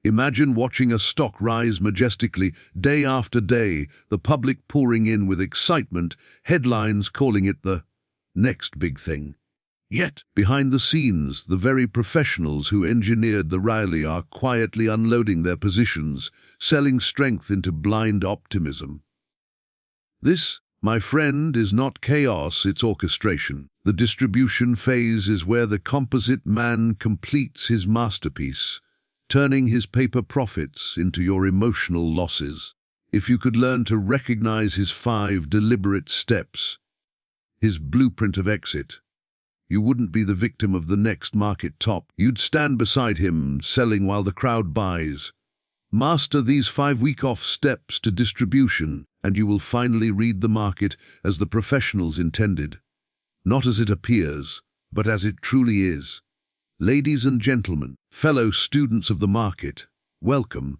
Imagine watching a stock rise majestically day after day, the public pouring in with excitement, headlines calling it the next big thing. Yet, behind the scenes, the very professionals who engineered the rally are quietly unloading their positions, selling strength into blind optimism. This, my friend, is not chaos, it's orchestration. The distribution phase is where the composite man completes his masterpiece, turning his paper profits into your emotional losses. If you could learn to recognize his 5 deliberate steps, his blueprint of exit, you wouldn't be the victim of the next market top. You'd stand beside him, selling while the crowd buys. Master these 5 Wyckoff steps to distribution, and you will finally read the market as the professionals intended. Not as it appears, but as it truly is. Ladies and gentlemen, fellow students of the market, welcome.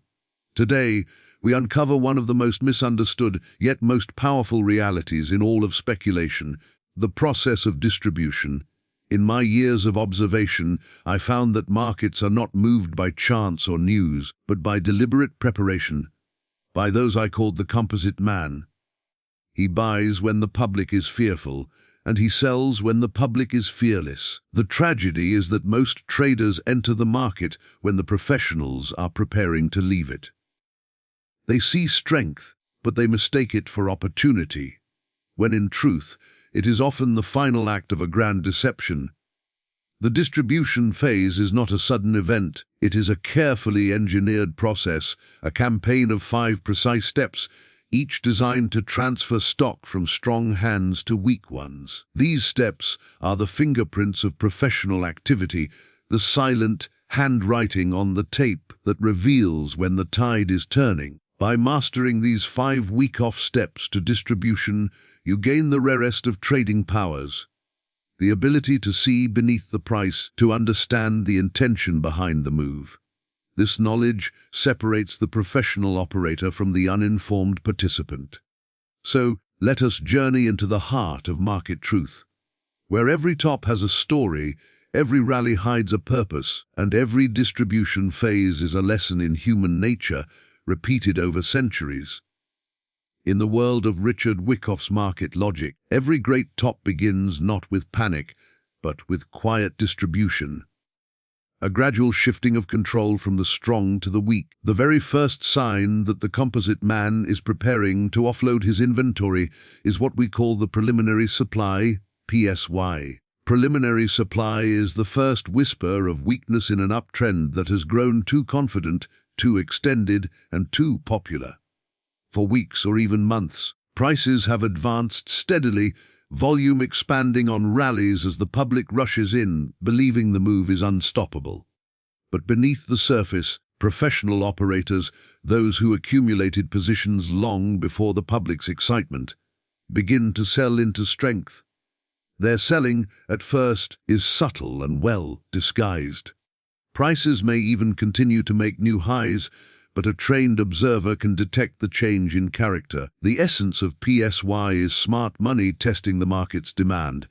Today, we uncover one of the most misunderstood yet most powerful realities in all of speculation, the process of distribution. In my years of observation, I found that markets are not moved by chance or news, but by deliberate preparation, by those I called the composite man. He buys when the public is fearful, and he sells when the public is fearless. The tragedy is that most traders enter the market when the professionals are preparing to leave it. They see strength, but they mistake it for opportunity, when in truth, it is often the final act of a grand deception. The distribution phase is not a sudden event, it is a carefully engineered process, a campaign of 5 precise steps, each designed to transfer stock from strong hands to weak ones. These steps are the fingerprints of professional activity, the silent handwriting on the tape that reveals when the tide is turning. By mastering these 5 Wyckoff steps to distribution, you gain the rarest of trading powers. The ability to see beneath the price, to understand the intention behind the move. This knowledge separates the professional operator from the uninformed participant. So, let us journey into the heart of market truth, where every top has a story, every rally hides a purpose, and every distribution phase is a lesson in human nature, repeated over centuries. In the world of Richard Wyckoff's market logic, every great top begins not with panic, but with quiet distribution. A gradual shifting of control from the strong to the weak. The very first sign that the composite man is preparing to offload his inventory is what we call the preliminary supply, PSY. Preliminary supply is the first whisper of weakness in an uptrend that has grown too confident, too extended, and too popular. For weeks or even months, prices have advanced steadily, volume expanding on rallies as the public rushes in, believing the move is unstoppable. But beneath the surface, professional operators, those who accumulated positions long before the public's excitement, begin to sell into strength. Their selling, at first, is subtle and well disguised. Prices may even continue to make new highs, but a trained observer can detect the change in character. The essence of PSY is smart money testing the market's demand.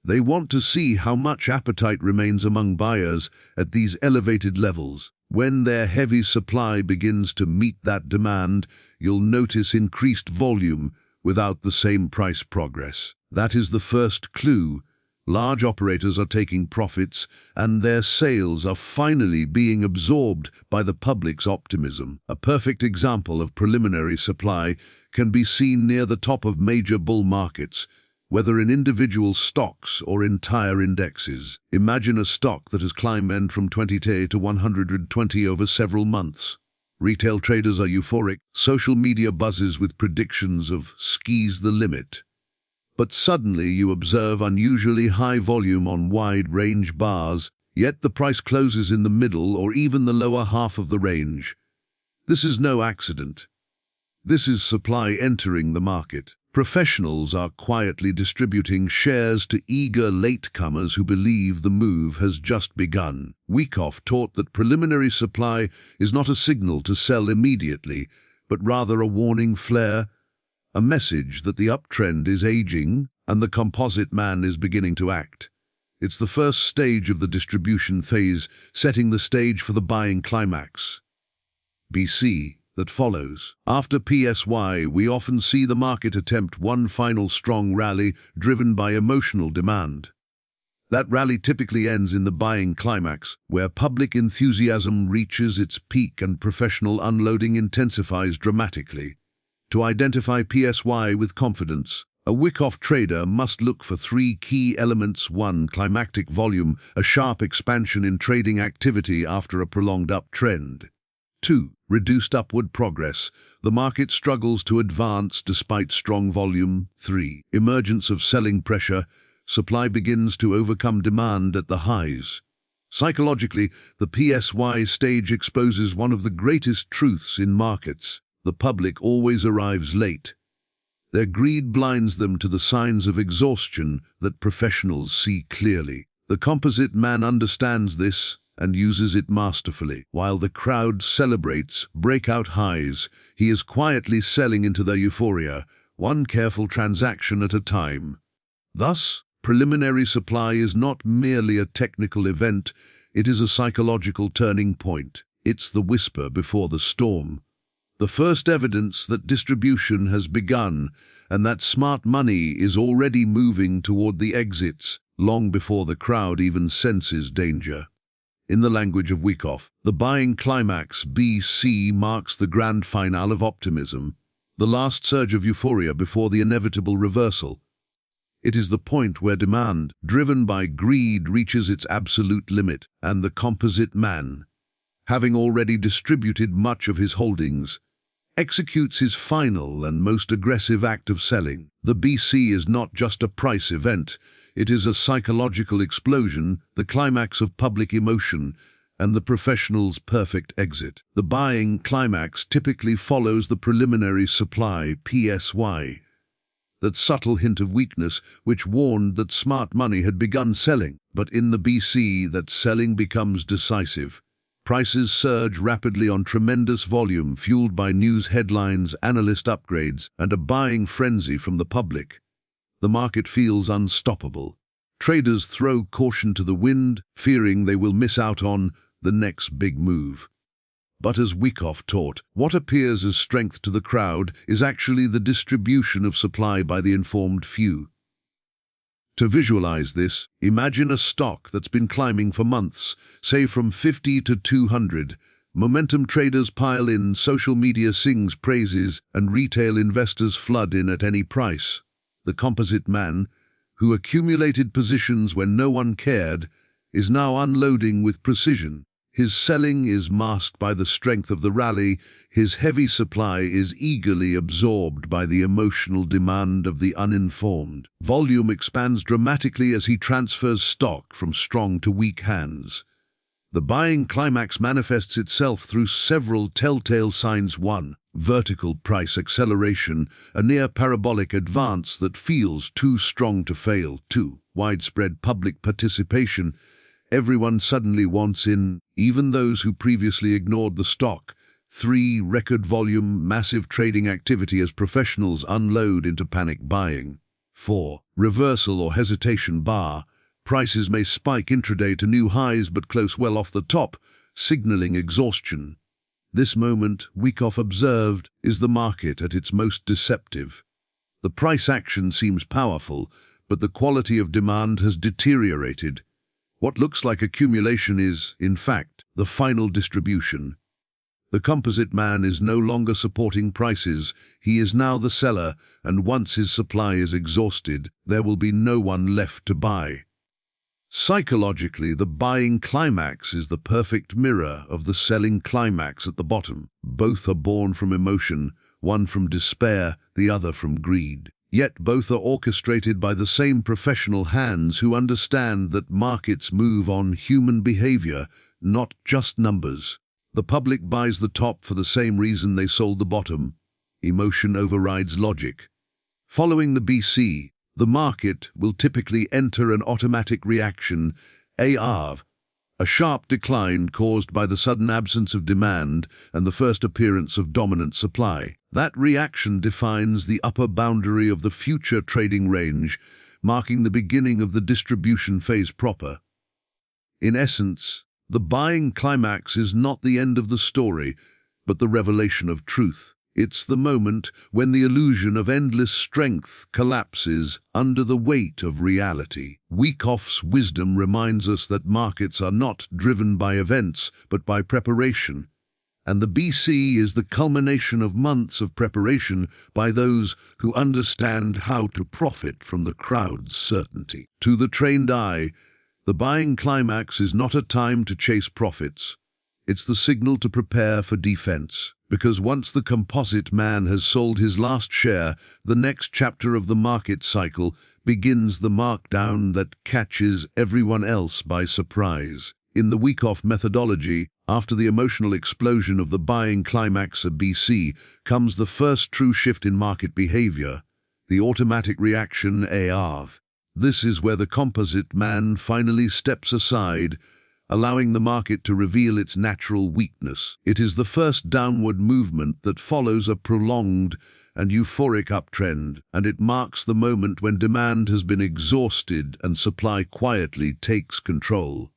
They want to see how much appetite remains among buyers at these elevated levels. When their heavy supply begins to meet that demand, you'll notice increased volume without the same price progress. That is the first clue. Large operators are taking profits, and their sales are finally being absorbed by the public's optimism. A perfect example of preliminary supply can be seen near the top of major bull markets, whether in individual stocks or entire indexes. Imagine a stock that has climbed from 20 to 120 over several months. Retail traders are euphoric, social media buzzes with predictions of "sky's the limit." But suddenly you observe unusually high volume on wide-range bars, yet the price closes in the middle or even the lower half of the range. This is no accident. This is supply entering the market. Professionals are quietly distributing shares to eager latecomers who believe the move has just begun. Wyckoff taught that preliminary supply is not a signal to sell immediately, but rather a warning flare, a message that the uptrend is aging and the composite man is beginning to act. It's the first stage of the distribution phase, setting the stage for the buying climax. BC that follows. After PSY, we often see the market attempt one final strong rally driven by emotional demand. That rally typically ends in the buying climax, where public enthusiasm reaches its peak and professional unloading intensifies dramatically. To identify PSY with confidence, a Wyckoff trader must look for three key elements. 1. Climactic volume, a sharp expansion in trading activity after a prolonged uptrend. 2. Reduced upward progress, the market struggles to advance despite strong volume. 3. Emergence of selling pressure, supply begins to overcome demand at the highs. Psychologically, the PSY stage exposes one of the greatest truths in markets. The public always arrives late. Their greed blinds them to the signs of exhaustion that professionals see clearly. The Composite Man understands this and uses it masterfully. While the crowd celebrates breakout highs, he is quietly selling into their euphoria, one careful transaction at a time. Thus, preliminary supply is not merely a technical event, it is a psychological turning point. It's the whisper before the storm. The first evidence that distribution has begun and that smart money is already moving toward the exits long before the crowd even senses danger. In the language of Wyckoff, the buying climax BC marks the grand finale of optimism, the last surge of euphoria before the inevitable reversal. It is the point where demand, driven by greed, reaches its absolute limit, and the Composite Man, having already distributed much of his holdings, executes his final and most aggressive act of selling. The BC is not just a price event, it is a psychological explosion, the climax of public emotion, and the professional's perfect exit. The buying climax typically follows the preliminary supply PSY, that subtle hint of weakness which warned that smart money had begun selling. But in the BC, that selling becomes decisive. Prices surge rapidly on tremendous volume fueled by news headlines, analyst upgrades, and a buying frenzy from the public. The market feels unstoppable. Traders throw caution to the wind, fearing they will miss out on the next big move. But as Wyckoff taught, what appears as strength to the crowd is actually the distribution of supply by the informed few. To visualize this, imagine a stock that's been climbing for months, say from 50 to 200. Momentum traders pile in, social media sings praises, and retail investors flood in at any price. The Composite Man, who accumulated positions when no one cared, is now unloading with precision. His selling is masked by the strength of the rally, his heavy supply is eagerly absorbed by the emotional demand of the uninformed. Volume expands dramatically as he transfers stock from strong to weak hands. The buying climax manifests itself through several telltale signs. 1. Vertical price acceleration, a near parabolic advance that feels too strong to fail. 2. Widespread public participation. Everyone suddenly wants in, even those who previously ignored the stock. 3. Record volume, massive trading activity as professionals unload into panic buying. 4. Reversal or hesitation bar. Prices may spike intraday to new highs but close well off the top, signaling exhaustion. This moment, Wyckoff observed, is the market at its most deceptive. The price action seems powerful, but the quality of demand has deteriorated. What looks like accumulation is, in fact, the final distribution. The Composite Man is no longer supporting prices, he is now the seller, and once his supply is exhausted, there will be no one left to buy. Psychologically, the buying climax is the perfect mirror of the selling climax at the bottom. Both are born from emotion, one from despair, the other from greed. Yet both are orchestrated by the same professional hands who understand that markets move on human behavior, not just numbers. The public buys the top for the same reason they sold the bottom. Emotion overrides logic. Following the BC, the market will typically enter an automatic reaction, AR, a sharp decline caused by the sudden absence of demand and the first appearance of dominant supply. That reaction defines the upper boundary of the future trading range, marking the beginning of the distribution phase proper. In essence, the buying climax is not the end of the story, but the revelation of truth. It's the moment when the illusion of endless strength collapses under the weight of reality. Wyckoff's wisdom reminds us that markets are not driven by events, but by preparation. And the BC is the culmination of months of preparation by those who understand how to profit from the crowd's certainty. To the trained eye, the buying climax is not a time to chase profits. It's the signal to prepare for defense. Because once the Composite Man has sold his last share, the next chapter of the market cycle begins, the markdown that catches everyone else by surprise. In the Wyckoff methodology, after the emotional explosion of the buying climax of BC, comes the first true shift in market behavior, the automatic reaction AR. This is where the Composite Man finally steps aside, allowing the market to reveal its natural weakness. It is the first downward movement that follows a prolonged and euphoric uptrend, and it marks the moment when demand has been exhausted and supply quietly takes control.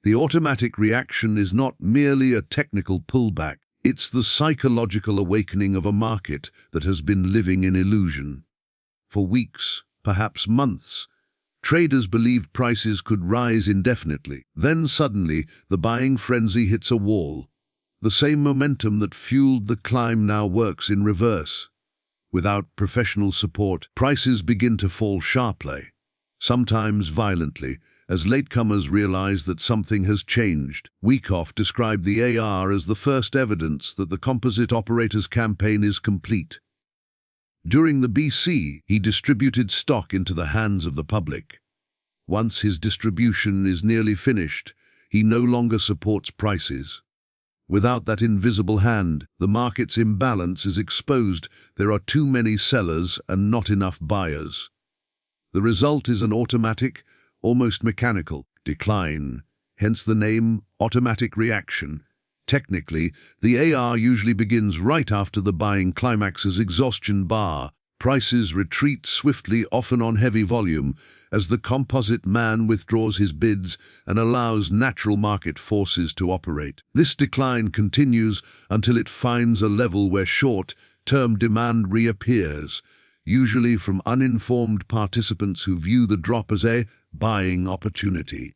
The automatic reaction is not merely a technical pullback, it's the psychological awakening of a market that has been living in illusion. For weeks, perhaps months, traders believed prices could rise indefinitely. Then suddenly, the buying frenzy hits a wall. The same momentum that fueled the climb now works in reverse. Without professional support, prices begin to fall sharply, sometimes violently, as latecomers realize that something has changed. Wyckoff described the AR as the first evidence that the composite operator's campaign is complete. During the BC, he distributed stock into the hands of the public. Once his distribution is nearly finished, he no longer supports prices. Without that invisible hand, the market's imbalance is exposed. There are too many sellers and not enough buyers. The result is an automatic, almost mechanical, decline, hence the name automatic reaction. Technically, the AR usually begins right after the buying climax's exhaustion bar. Prices retreat swiftly, often on heavy volume, as the Composite Man withdraws his bids and allows natural market forces to operate. This decline continues until it finds a level where short-term demand reappears, usually from uninformed participants who view the drop as a buying opportunity.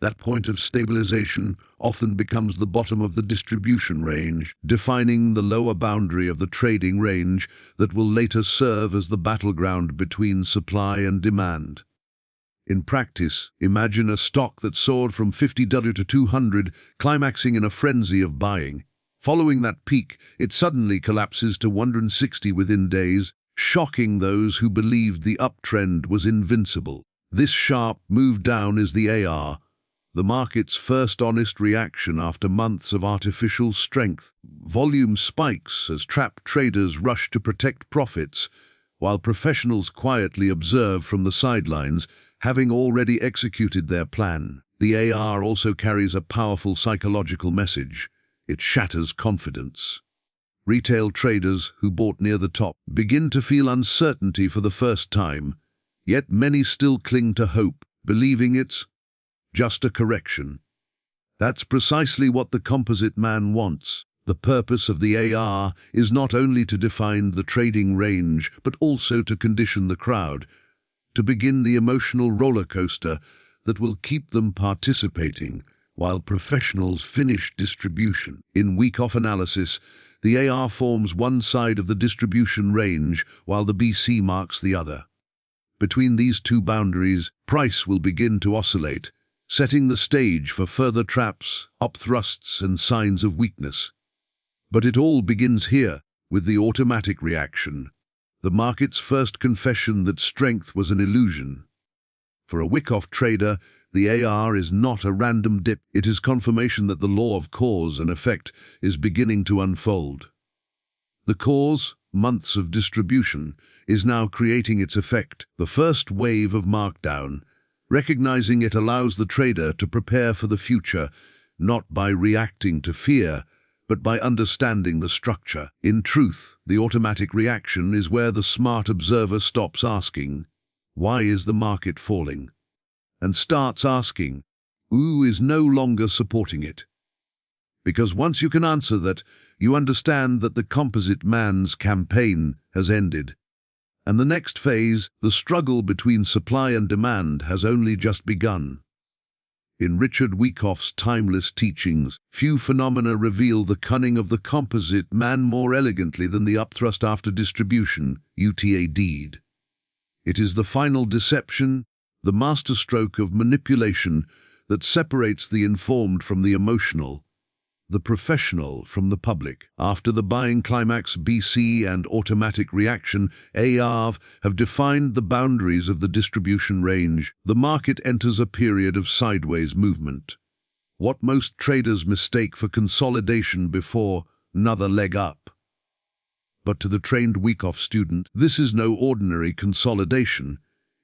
That point of stabilization often becomes the bottom of the distribution range, defining the lower boundary of the trading range that will later serve as the battleground between supply and demand. In practice, imagine a stock that soared from $50 to $200, climaxing in a frenzy of buying. Following that peak, it suddenly collapses to $160 within days, shocking those who believed the uptrend was invincible. This sharp move down is the AR, the market's first honest reaction after months of artificial strength. Volume spikes as trapped traders rush to protect profits, while professionals quietly observe from the sidelines, having already executed their plan. The AR also carries a powerful psychological message. It shatters confidence. Retail traders who bought near the top begin to feel uncertainty for the first time, yet many still cling to hope, believing it's just a correction. That's precisely what the Composite Man wants. The purpose of the AR is not only to define the trading range, but also to condition the crowd, to begin the emotional roller coaster that will keep them participating while professionals finish distribution. In Wyckoff analysis, the AR forms one side of the distribution range while the BC marks the other. Between these two boundaries, price will begin to oscillate, setting the stage for further traps, upthrusts, and signs of weakness. But it all begins here, with the automatic reaction, the market's first confession that strength was an illusion. For a Wyckoff trader, the AR is not a random dip. It is confirmation that the law of cause and effect is beginning to unfold. The cause, months of distribution, is now creating its effect, the first wave of markdown. Recognizing it allows the trader to prepare for the future, not by reacting to fear, but by understanding the structure. In truth, the automatic reaction is where the smart observer stops asking, "Why is the market falling?" and starts asking, "Who is no longer supporting it?" Because once you can answer that, you understand that the Composite Man's campaign has ended. And the next phase, the struggle between supply and demand, has only just begun. In Richard Wyckoff's timeless teachings, few phenomena reveal the cunning of the Composite Man more elegantly than the Upthrust After Distribution, UTAD. It is the final deception, the masterstroke of manipulation that separates the informed from the emotional, the professional from the public. After the buying climax, BC and automatic reaction, ARV, have defined the boundaries of the distribution range, the market enters a period of sideways movement. What most traders mistake for consolidation before another leg up. But to the trained Wyckoff student, this is no ordinary consolidation.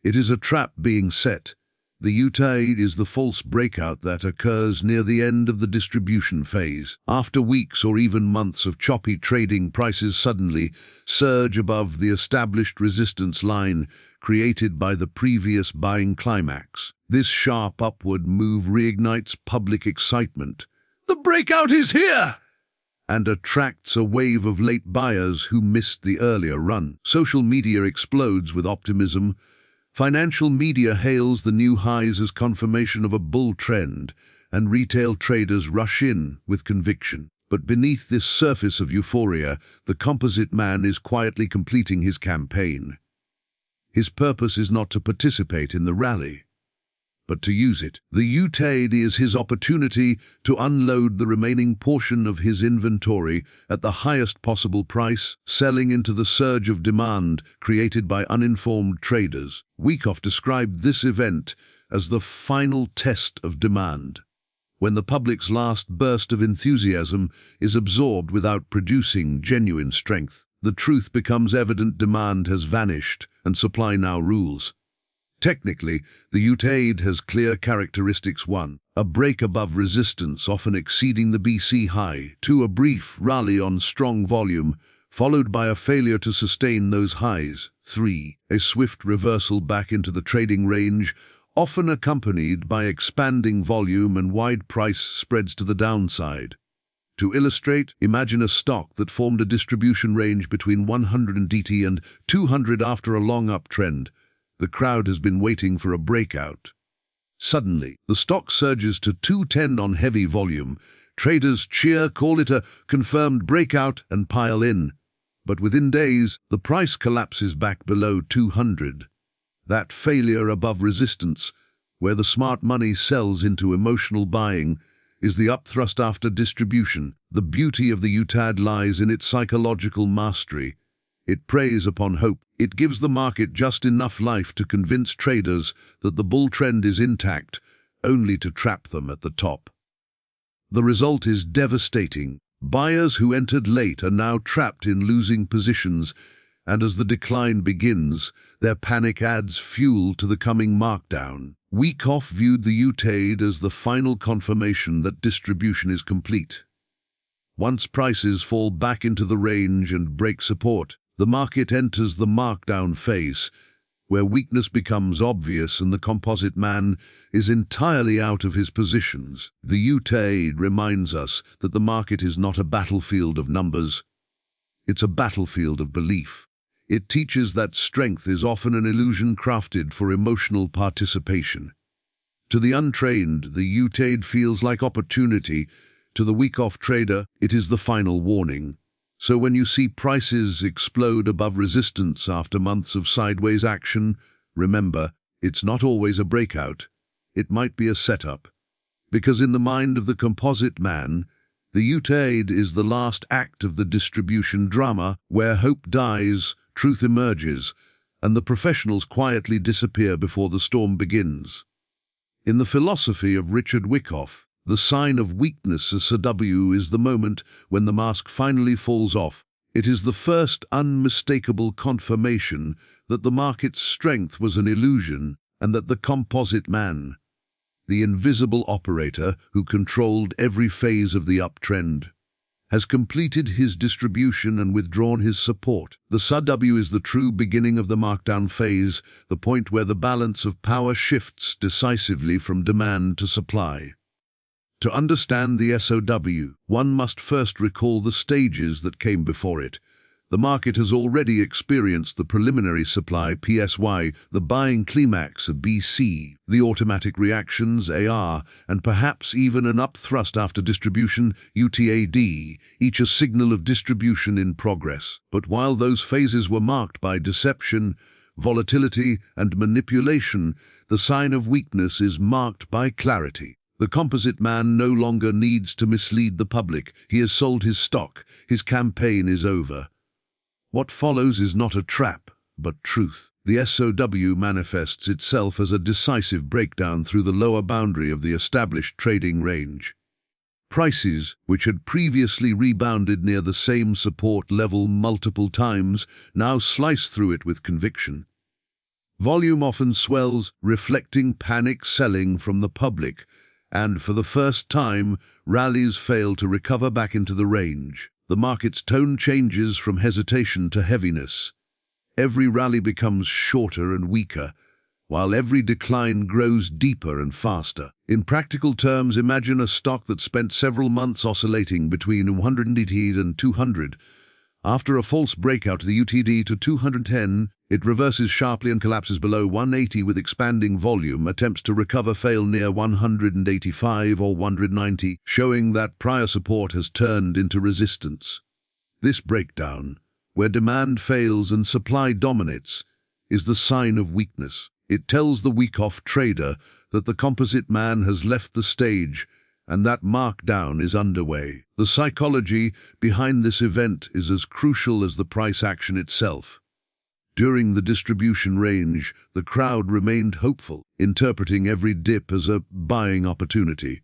It is a trap being set. The UTAD is the false breakout that occurs near the end of the distribution phase. After weeks or even months of choppy trading, prices suddenly surge above the established resistance line created by the previous buying climax. This sharp upward move reignites public excitement. The breakout is here! And attracts a wave of late buyers who missed the earlier run. Social media explodes with optimism. Financial media hails the new highs as confirmation of a bull trend, and retail traders rush in with conviction. But beneath this surface of euphoria, the Composite Man is quietly completing his campaign. His purpose is not to participate in the rally, but to use it. The UTAD is his opportunity to unload the remaining portion of his inventory at the highest possible price, selling into the surge of demand created by uninformed traders. Wyckoff described this event as the final test of demand, when the public's last burst of enthusiasm is absorbed without producing genuine strength. The truth becomes evident: demand has vanished and supply now rules. Technically, the UTAD has clear characteristics. 1. A break above resistance, often exceeding the BC high. 2. A brief rally on strong volume, followed by a failure to sustain those highs. 3. A swift reversal back into the trading range, often accompanied by expanding volume and wide price spreads to the downside. To illustrate, imagine a stock that formed a distribution range between 180 and 200 after a long uptrend. The crowd has been waiting for a breakout. Suddenly, the stock surges to 210 on heavy volume. Traders cheer, call it a confirmed breakout, and pile in. But within days, the price collapses back below 200. That failure above resistance, where the smart money sells into emotional buying, is the upthrust after distribution. The beauty of the UTAD lies in its psychological mastery. It preys upon hope. It gives the market just enough life to convince traders that the bull trend is intact, only to trap them at the top. The result is devastating. Buyers who entered late are now trapped in losing positions, and as the decline begins, their panic adds fuel to the coming markdown. Wyckoff viewed the UTAD as the final confirmation that distribution is complete. Once prices fall back into the range and break support, the market enters the markdown phase, where weakness becomes obvious and the Composite Man is entirely out of his positions. The UTAD reminds us that the market is not a battlefield of numbers. It's a battlefield of belief. It teaches that strength is often an illusion crafted for emotional participation. To the untrained, the UTAD feels like opportunity. To the Wyckoff trader, it is the final warning. So when you see prices explode above resistance after months of sideways action, remember, it's not always a breakout. It might be a setup. Because in the mind of the Composite Man, the UTAD is the last act of the distribution drama, where hope dies, truth emerges, and the professionals quietly disappear before the storm begins. In the philosophy of Richard Wyckoff, the sign of weakness as SW is the moment when the mask finally falls off. It is the first unmistakable confirmation that the market's strength was an illusion and that the Composite Man, the invisible operator who controlled every phase of the uptrend, has completed his distribution and withdrawn his support. The SW is the true beginning of the markdown phase, the point where the balance of power shifts decisively from demand to supply. To understand the SOW, one must first recall the stages that came before it. The market has already experienced the preliminary supply PSY, the buying climax of BC, the automatic reactions AR, and perhaps even an upthrust after distribution UTAD, each a signal of distribution in progress. But while those phases were marked by deception, volatility, and manipulation, the sign of weakness is marked by clarity. The Composite Man no longer needs to mislead the public. He has sold his stock. His campaign is over. What follows is not a trap, but truth. The SOW manifests itself as a decisive breakdown through the lower boundary of the established trading range. Prices, which had previously rebounded near the same support level multiple times, now slice through it with conviction. Volume often swells, reflecting panic selling from the public, and for the first time, rallies fail to recover back into the range. The market's tone changes from hesitation to heaviness. Every rally becomes shorter and weaker, while every decline grows deeper and faster. In practical terms, imagine a stock that spent several months oscillating between 180 and 200. After a false breakout of the UTD to 210, it reverses sharply and collapses below 180 with expanding volume. Attempts to recover fail near 185 or 190, showing that prior support has turned into resistance. This breakdown, where demand fails and supply dominates, is the sign of weakness. It tells the Wyckoff trader that the Composite Man has left the stage and that markdown is underway. The psychology behind this event is as crucial as the price action itself. During the distribution range, the crowd remained hopeful, interpreting every dip as a buying opportunity.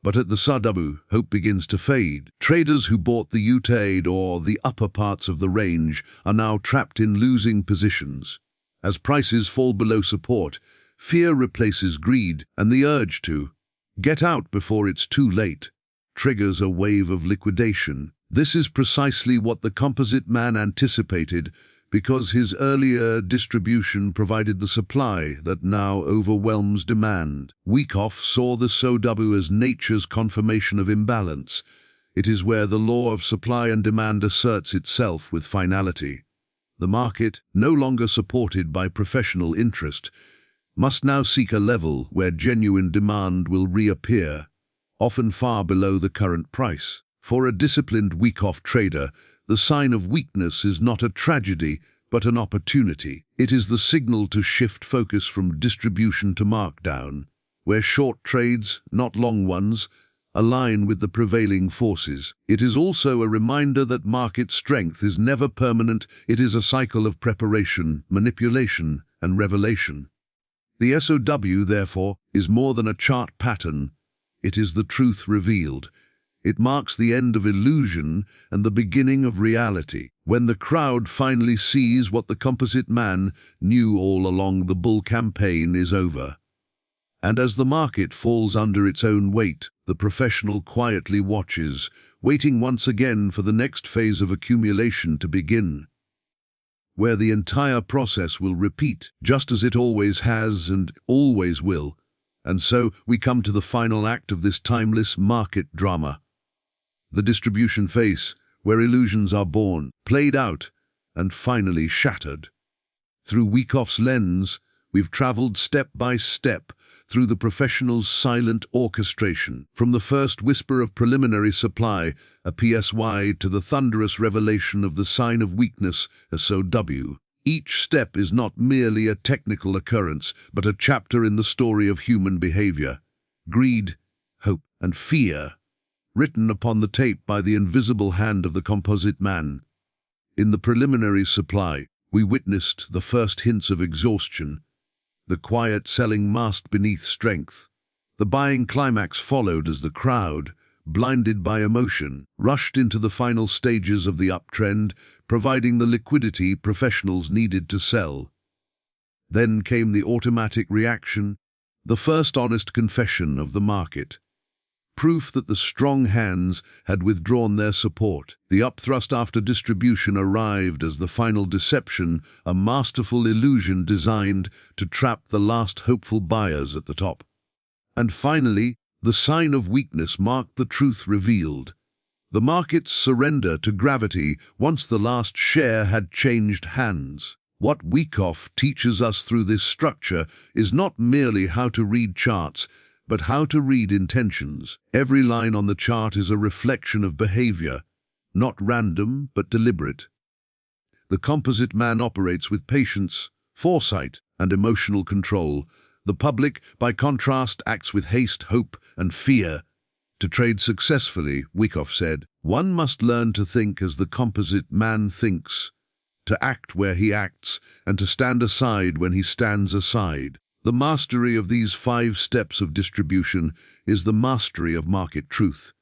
But at the SOW, hope begins to fade. Traders who bought the UTAD or the upper parts of the range are now trapped in losing positions. As prices fall below support, fear replaces greed, and the urge to get out before it's too late triggers a wave of liquidation. This is precisely what the Composite Man anticipated, because his earlier distribution provided the supply that now overwhelms demand. Wyckoff saw the SOW as nature's confirmation of imbalance. It is where the law of supply and demand asserts itself with finality. The market, no longer supported by professional interest, must now seek a level where genuine demand will reappear, often far below the current price. For a disciplined Wyckoff trader, the sign of weakness is not a tragedy, but an opportunity. It is the signal to shift focus from distribution to markdown, where short trades, not long ones, align with the prevailing forces. It is also a reminder that market strength is never permanent. It is a cycle of preparation, manipulation, and revelation. The SOW, therefore, is more than a chart pattern. It is the truth revealed. It marks the end of illusion and the beginning of reality. When the crowd finally sees what the Composite Man knew all along, the bull campaign is over. And as the market falls under its own weight, the professional quietly watches, waiting once again for the next phase of accumulation to begin, where the entire process will repeat, just as it always has and always will. And so we come to the final act of this timeless market drama. The distribution phase, where illusions are born, played out, and finally shattered. Through Wyckoff's lens, we've traveled step by step through the professional's silent orchestration, from the first whisper of preliminary supply, a PSY, to the thunderous revelation of the sign of weakness, a SOW. Each step is not merely a technical occurrence, but a chapter in the story of human behavior. Greed, hope, and fear, written upon the tape by the invisible hand of the Composite Man. In the preliminary supply, we witnessed the first hints of exhaustion. The quiet selling masked beneath strength. The buying climax followed as the crowd, blinded by emotion, rushed into the final stages of the uptrend, providing the liquidity professionals needed to sell. Then came the automatic reaction, the first honest confession of the market. Proof that the strong hands had withdrawn their support. The upthrust after distribution arrived as the final deception, a masterful illusion designed to trap the last hopeful buyers at the top. And finally, The sign of weakness marked the truth revealed. The market's surrender to gravity once the last share had changed hands. What Wyckoff teaches us through this structure is not merely how to read charts, but how to read intentions. Every line on the chart is a reflection of behavior, not random but deliberate. The Composite Man operates with patience, foresight, and emotional control. The public, by contrast, acts with haste, hope, and fear. To trade successfully, Wyckoff said, one must learn to think as the Composite Man thinks, to act where he acts, and to stand aside when he stands aside. The mastery of these 5 steps of distribution is the mastery of market truth.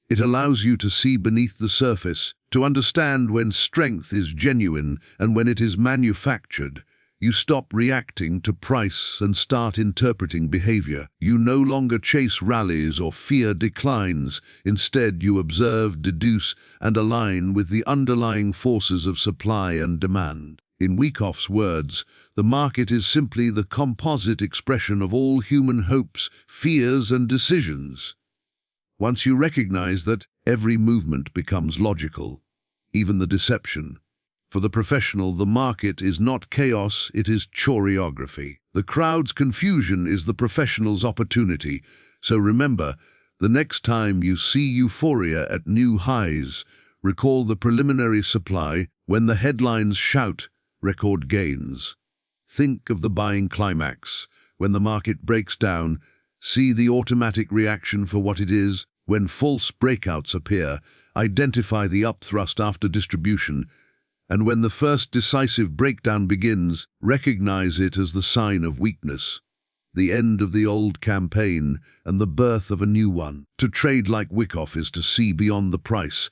It allows you to see beneath the surface, to understand when strength is genuine and when it is manufactured. You stop reacting to price and start interpreting behavior. You no longer chase rallies or fear declines. Instead, you observe, deduce, and align with the underlying forces of supply and demand. In Wyckoff's words, the market is simply the composite expression of all human hopes, fears, and decisions. Once you recognize that, every movement becomes logical, even the deception. For the professional, the market is not chaos, it is choreography. The crowd's confusion is the professional's opportunity. So remember, the next time you see euphoria at new highs, recall the preliminary supply. When the headlines shout, record gains. Think of the buying climax. When the market breaks down, see the automatic reaction for what it is. When false breakouts appear, identify the upthrust after distribution. And when the first decisive breakdown begins, recognize it as the sign of weakness, the end of the old campaign and the birth of a new one. To trade like Wyckoff is to see beyond the price,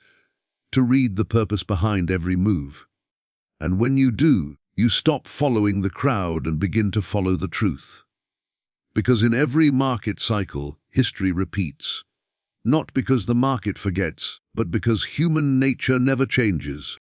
to read the purpose behind every move. And when you do, you stop following the crowd and begin to follow the truth. Because in every market cycle, history repeats. Not because the market forgets, but because human nature never changes.